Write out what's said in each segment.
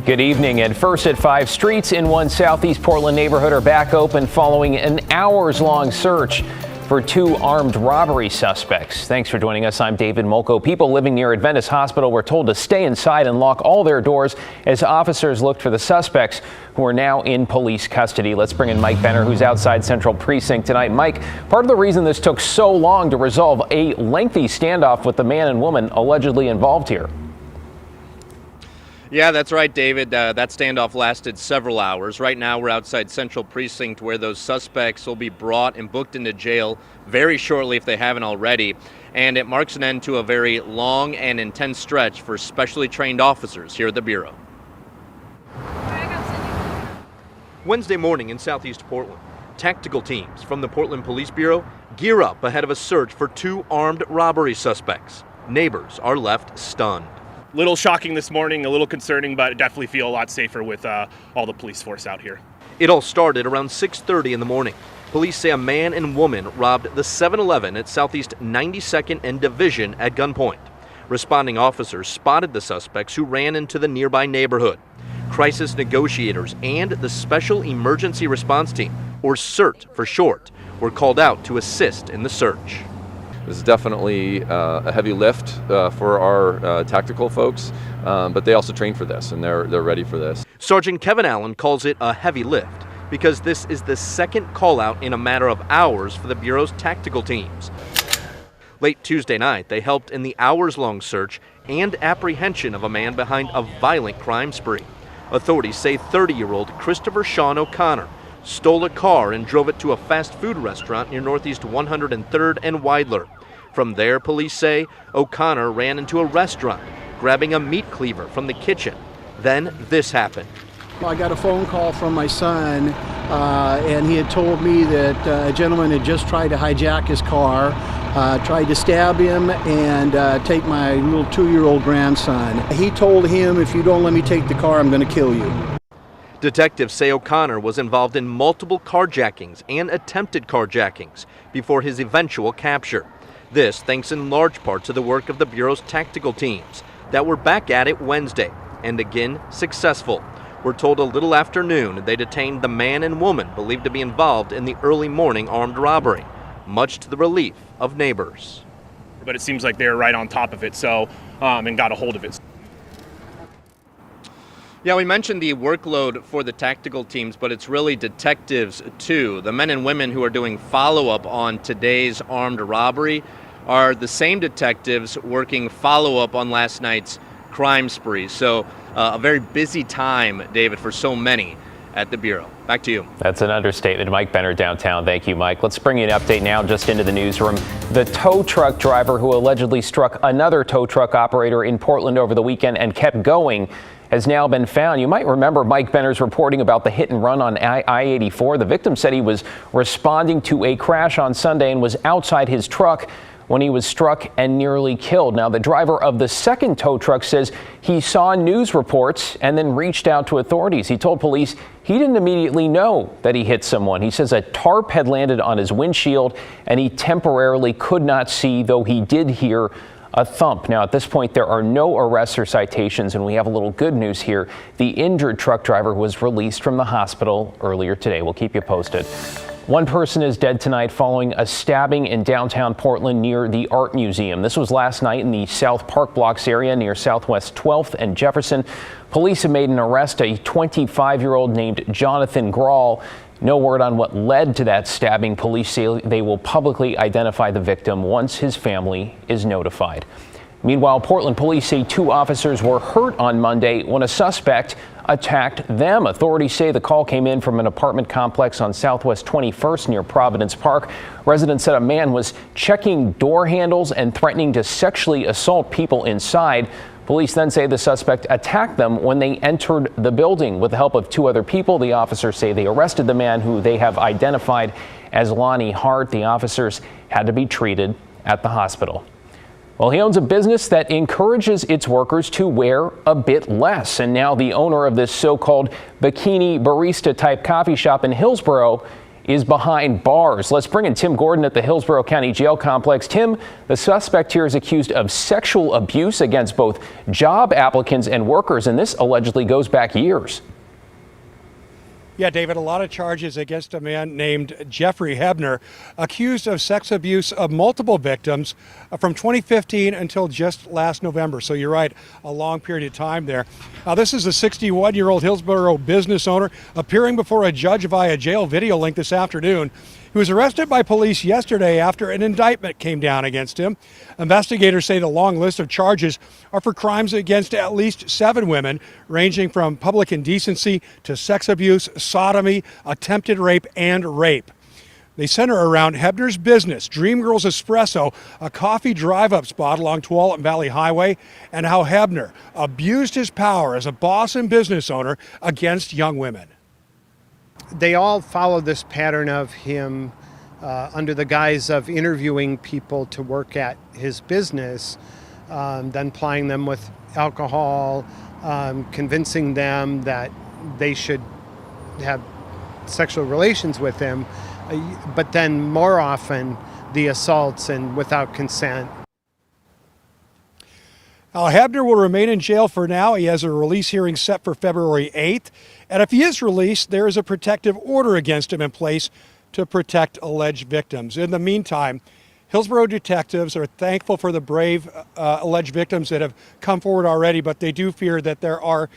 Good evening. At first at 5 streets in one Southeast Portland neighborhood are back open following an hours-long search for 2 armed robbery suspects. Thanks for joining us. I'm David Molko. People living near Adventist Hospital were told to stay inside and lock all their doors as officers looked for the suspects who are now in police custody. Let's bring in Mike Benner, who's outside Central Precinct tonight. Mike, part of the reason this took so long to resolve a lengthy standoff with the man and woman allegedly involved here. Yeah, that's right, David. That standoff lasted several hours. Right now, we're outside Central Precinct where those suspects will be brought and booked into jail very shortly if they haven't already. And it marks an end to a very long and intense stretch for specially trained officers here at the Bureau. Wednesday morning in Southeast Portland, tactical teams from the Portland Police Bureau gear up ahead of a search for 2 armed robbery suspects. Neighbors are left stunned. Little shocking this morning, a little concerning, but definitely feel a lot safer with all the police force out here. It all started around 6:30 in the morning. Police say a man and woman robbed the 7-Eleven at Southeast 92nd and Division at gunpoint. Responding officers spotted the suspects who ran into the nearby neighborhood. Crisis negotiators and the Special Emergency Response Team, or CERT for short, were called out to assist in the search. This is definitely a heavy lift for our tactical folks, but they also train for this, and they're ready for this. Sergeant Kevin Allen calls it a heavy lift because this is the second call-out in a matter of hours for the Bureau's tactical teams. Late Tuesday night, they helped in the hours-long search and apprehension of a man behind a violent crime spree. Authorities say 30-year-old Christopher Sean O'Connor stole a car and drove it to a fast food restaurant near Northeast 103rd and Weidler. From there, police say O'Connor ran into a restaurant, grabbing a meat cleaver from the kitchen. Then this happened. I got a phone call from my son, and he had told me that a gentleman had just tried to hijack his car, tried to stab him and take my little 2-year-old grandson. He told him, if you don't let me take the car, I'm going to kill you. Detectives say O'Connor was involved in multiple carjackings and attempted carjackings before his eventual capture. This thanks in large part to the work of the Bureau's tactical teams that were back at it Wednesday and again successful. We're told a little after noon they detained the man and woman believed to be involved in the early morning armed robbery, much to the relief of neighbors. But it seems like they're right on top of it, and got a hold of it. Yeah, we mentioned the workload for the tactical teams, but it's really detectives too. The men and women who are doing follow-up on today's armed robbery are the same detectives working follow-up on last night's crime spree. So a very busy time, David, for so many at the Bureau. Back to you. That's an understatement. Mike Benner downtown. Thank you, Mike. Let's bring you an update now just into the newsroom. The tow truck driver who allegedly struck another tow truck operator in Portland over the weekend and kept going has now been found. You might remember Mike Benner's reporting about the hit and run on I-84. The victim said he was responding to a crash on Sunday and was outside his truck when he was struck and nearly killed. Now, the driver of the second tow truck says he saw news reports and then reached out to authorities. He told police he didn't immediately know that he hit someone. He says a tarp had landed on his windshield and he temporarily could not see, though he did hear a thump. Now, at this point, there are no arrests or citations, and we have a little good news here. The injured truck driver was released from the hospital earlier today. We'll keep you posted. One person is dead tonight following a stabbing in downtown Portland near the Art Museum. This was last night in the South Park Blocks area near Southwest 12th and Jefferson. Police have made an arrest, a 25-year-old named Jonathan Grawl. No word on what led to that stabbing. Police say they will publicly identify the victim once his family is notified. Meanwhile, Portland police say 2 officers were hurt on Monday when a suspect attacked them. Authorities say the call came in from an apartment complex on Southwest 21st near Providence Park. Residents said a man was checking door handles and threatening to sexually assault people inside. Police then say the suspect attacked them when they entered the building. With the help of 2 other people, the officers say they arrested the man, who they have identified as Lonnie Hart. The officers had to be treated at the hospital. Well, he owns a business that encourages its workers to wear a bit less. And now the owner of this so-called bikini barista type coffee shop in Hillsborough is behind bars. Let's bring in Tim Gordon at the Hillsborough County Jail Complex. Tim, the suspect here is accused of sexual abuse against both job applicants and workers, and this allegedly goes back years. Yeah, David, a lot of charges against a man named Jeffrey Hebner, accused of sex abuse of multiple victims from 2015 until just last November. So you're right, a long period of time there. Now, this is a 61-year-old Hillsborough business owner appearing before a judge via jail video link this afternoon. He was arrested by police yesterday after an indictment came down against him. Investigators say the long list of charges are for crimes against at least 7 women, ranging from public indecency to sex abuse, sodomy, attempted rape, and rape. They center around Hebner's business, Dream Girls Espresso, a coffee drive-up spot along Tualatin Valley Highway, and how Hebner abused his power as a boss and business owner against young women. They all follow this pattern of him under the guise of interviewing people to work at his business, then plying them with alcohol, convincing them that they should have sexual relations with him, but then more often the assaults and without consent. Now, Hebner will remain in jail for now. He has a release hearing set for February 8th. And if he is released, there is a protective order against him in place to protect alleged victims. In the meantime, Hillsborough detectives are thankful for the brave alleged victims that have come forward already, but they do fear that there are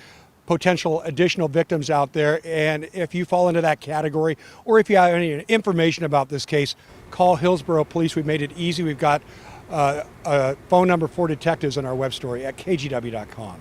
potential additional victims out there. And if you fall into that category, or if you have any information about this case, call Hillsborough Police. We've made it easy. We've got a phone number for detectives on our web story at kgw.com.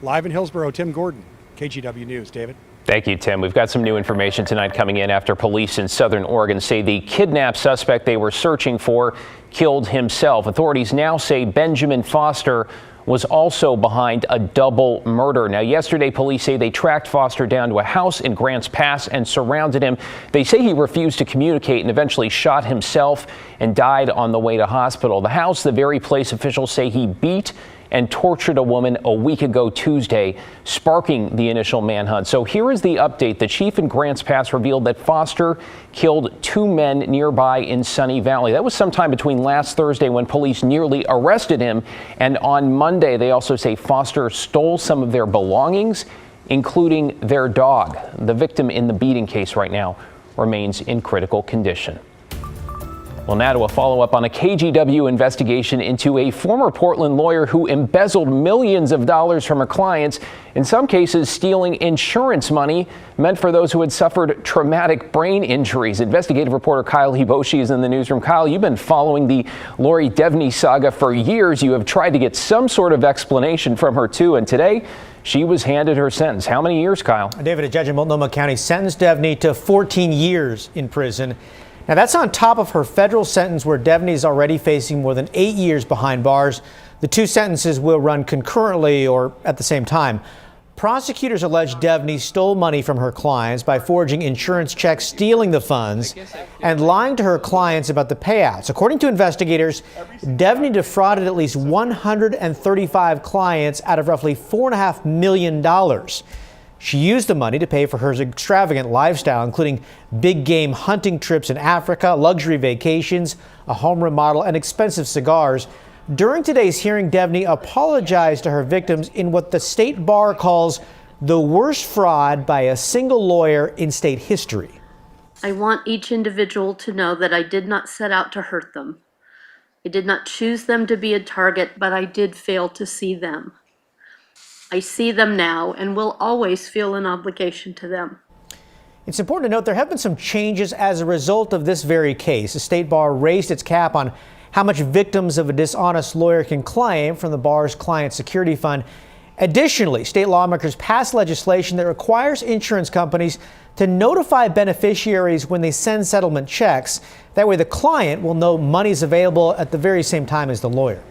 Live in Hillsborough, Tim Gordon, KGW News. David? Thank you, Tim. We've got some new information tonight coming in after police in Southern Oregon say the kidnapped suspect they were searching for killed himself. Authorities now say Benjamin Foster was also behind a double murder. Now, yesterday, police say they tracked Foster down to a house in Grants Pass and surrounded him. They say he refused to communicate and eventually shot himself and died on the way to hospital. The house, the very place officials say he beat and tortured a woman a week ago Tuesday, sparking the initial manhunt. So here is the update. The chief in Grants Pass revealed that Foster killed 2 men nearby in Sunny Valley. That was sometime between last Thursday, when police nearly arrested him, and on Monday they also say Foster stole some of their belongings, including their dog. The victim in the beating case right now remains in critical condition. Well, now to a follow-up on a KGW investigation into a former Portland lawyer who embezzled millions of dollars from her clients, in some cases stealing insurance money meant for those who had suffered traumatic brain injuries. Investigative reporter Kyle Hiboshi is in the newsroom. Kyle, you've been following the Lori Devney saga for years. You have tried to get some sort of explanation from her, too, and today she was handed her sentence. How many years, Kyle? David, a judge in Multnomah County sentenced Devney to 14 years in prison. Now, that's on top of her federal sentence, where Devney is already facing more than 8 years behind bars. The 2 sentences will run concurrently or at the same time. Prosecutors allege Devney stole money from her clients by forging insurance checks, stealing the funds, and lying to her clients about the payouts. According to investigators, Devney defrauded at least 135 clients out of roughly $4.5 million. She used the money to pay for her extravagant lifestyle, including big game hunting trips in Africa, luxury vacations, a home remodel, and expensive cigars. During today's hearing, Devney apologized to her victims in what the state bar calls the worst fraud by a single lawyer in state history. I want each individual to know that I did not set out to hurt them. I did not choose them to be a target, but I did fail to see them. I see them now and will always feel an obligation to them. It's important to note there have been some changes as a result of this very case. The state bar raised its cap on how much victims of a dishonest lawyer can claim from the bar's client security fund. Additionally, state lawmakers passed legislation that requires insurance companies to notify beneficiaries when they send settlement checks. That way the client will know money is available at the very same time as the lawyer.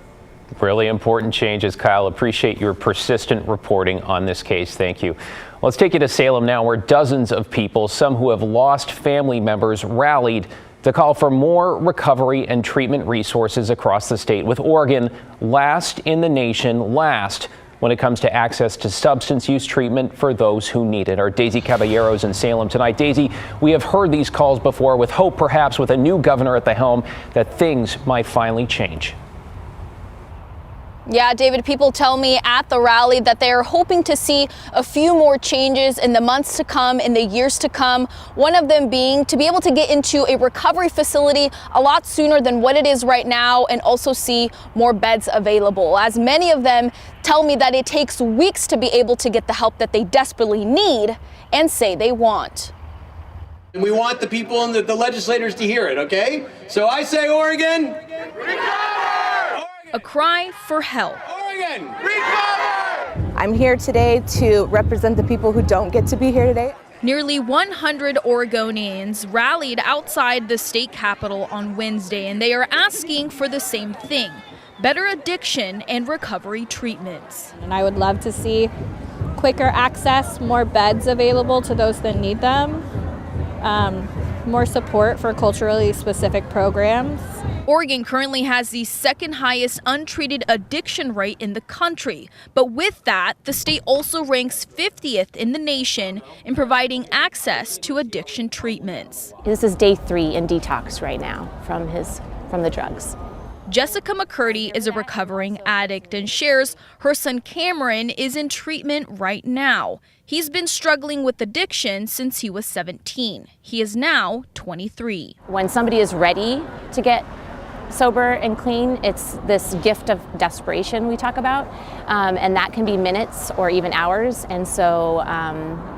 Really important changes, Kyle. Appreciate your persistent reporting on this case. Thank you. Let's take you to Salem now, where dozens of people, some who have lost family members, rallied to call for more recovery and treatment resources across the state, with Oregon last in the nation, last when it comes to access to substance use treatment for those who need it. Our Daisy Caballero's in Salem tonight. Daisy, we have heard these calls before with hope perhaps with a new governor at the helm that things might finally change. Yeah, David, people tell me at the rally that they are hoping to see a few more changes in the months to come, in the years to come. One of them being to be able to get into a recovery facility a lot sooner than what it is right now, and also see more beds available, as many of them tell me that it takes weeks to be able to get the help that they desperately need and say they want. And we want the people and the legislators to hear it, okay? So I say, Oregon, recover! A cry for help. Oregon, recover! I'm here today to represent the people who don't get to be here today. Nearly 100 Oregonians rallied outside the state capitol on Wednesday, and they are asking for the same thing: better addiction and recovery treatments. And I would love to see quicker access, more beds available to those that need them, more support for culturally specific programs. Oregon currently has the second highest untreated addiction rate in the country. But with that, the state also ranks 50th in the nation in providing access to addiction treatments. This is day 3 in detox right now from the drugs. Jessica McCurdy is a recovering addict and shares her son Cameron is in treatment right now. He's been struggling with addiction since he was 17. He is now 23. When somebody is ready to get sober and clean, it's this gift of desperation we talk about, and that can be minutes or even hours. And so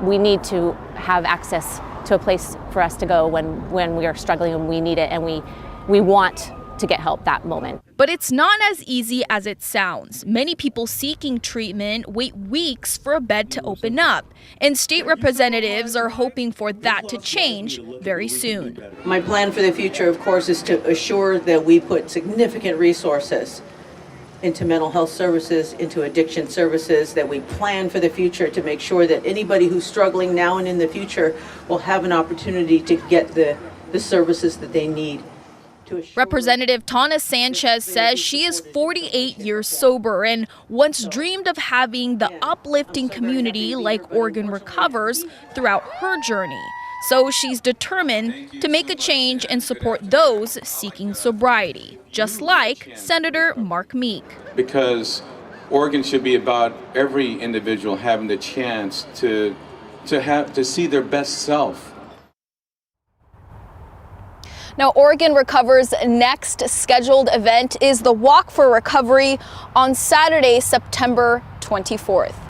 we need to have access to a place for us to go when we are struggling and we need it, and we want to get help that moment. But it's not as easy as it sounds. Many people seeking treatment wait weeks for a bed to open up, and state representatives are hoping for that to change very soon. My plan for the future, of course, is to assure that we put significant resources into mental health services, into addiction services, that we plan for the future to make sure that anybody who's struggling now and in the future will have an opportunity to get the services that they need. Representative Tana Sanchez says she is 48 years sober and once dreamed of having the uplifting community like Oregon Recovers throughout her journey. So she's determined to make a change and support those seeking sobriety, just like Senator Mark Meek. Because Oregon should be about every individual having the chance to see their best self. Now, Oregon Recovers' next scheduled event is the Walk for Recovery on Saturday, September 24th.